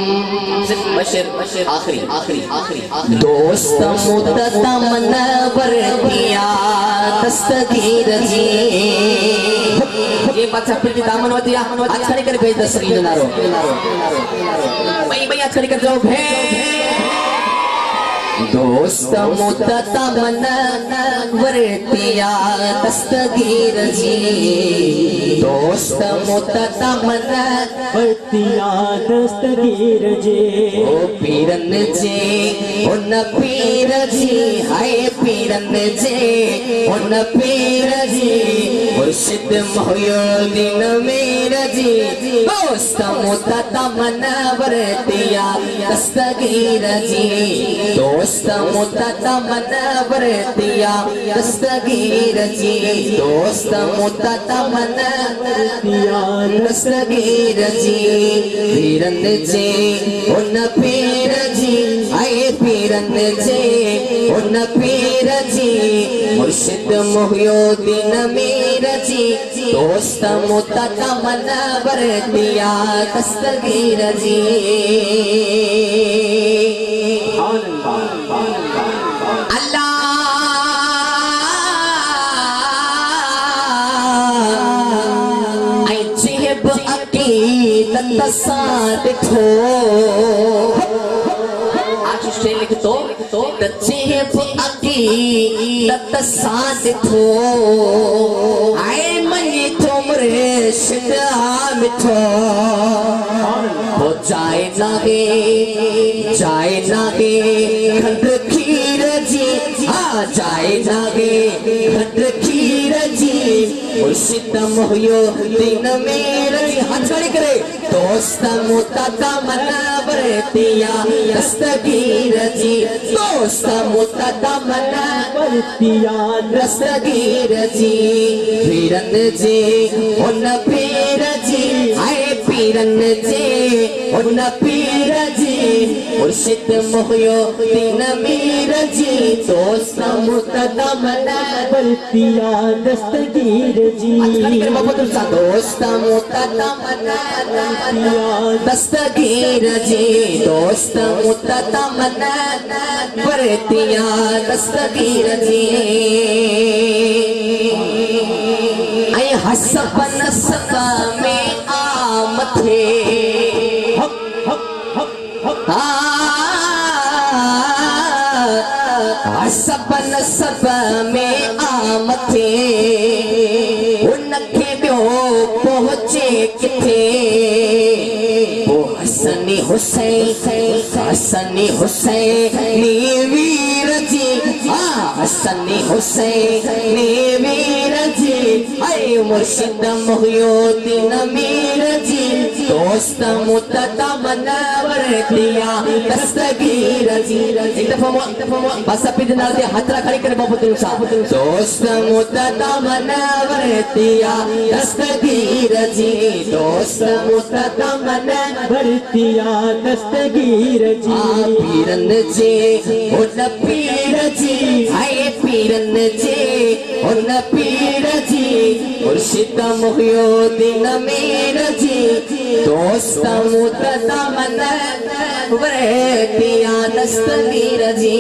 बशर आखिरी आखिरी आखिरी आखिरी दोस्त मुतमन्नवर दिया दस्तगीर जी। ये बात फिर की दामन होती है आज खड़े कर भेज दस्तगीर नारो भाई भाई आज खड़े कर जाओ भेज दोस्त मुतमन्नवर दिया दस्तगीर जी। दोस्त मुतमन्नवर दिया दस्तगीर जी। ओ पीरन जी उन पीर जी हाय पीरन जी उन पीर जी मुर्शिद मोहिउद्दीन मीर जी। दोस्त मुतमन्नवर दिया दस्तगीर जी। दोस्त मुतमन्नवर दिया दस्तगीर जी। दोस्त मुतमन्नवर दिया दस्तगीर जी। पीरन जी उन पीर जी आए पीरन जी उन पीर जी मुर्शिद मोहिउद्दीन मीर जी। दोस्त मुतमन्नवर दिया दस्तगीर जी। देखो आज स्टे लिख तो देखो आए मनी तुमरे शिदा मिठो हो जाए नागे खंड खीर जी आ जाए नागे खंड खीर जी। मुर्शिद मोहिउद्दीन मीर जी हाथ खड़े करे। दोस्त मुतमन्नवर दिया दस्तगीर जी। दोस्त मुतमन्नवर दिया दस्तगीर जी। पीरन जी उन पीर जी आए पीरन जी उन पीर जी मुर्शिद मोहिउद्दीन मीर जी। दोस्त मुतमन्नवर दिया दस्तगीर जी। दोस्त मुतमन्नवर दस्तगीर जी। दोस्त मुतमन्नवर दिया दस्तगीर जी। ऐ हसब नसब में आमद थे हसब नसब में आमद थे उनके ॿियो पहुचे किथे। हसनी हुसैनी वीर जी हसनी हुसैनी वीर जी ऐ मुर्शिद मोहिउद्दीन मीर जी। दोस्त मुतमन्नवर दिया दस्तगीर जी। एक दफा बस अपने नाल दे हाथ खड़े करे बाबू तुम सा। दोस्त मुतमन्नवर दिया दस्तगीर जी। दोस्त मुतमन्नवर दिया दस्तगीर जी। पीरन जी उन पीर जी आए पीरन जी उन पीर जी मुर्शिद मोहिउद्दीन मीर जी। दोस्त मुतमन्नवर दिया दस्तगीर जी।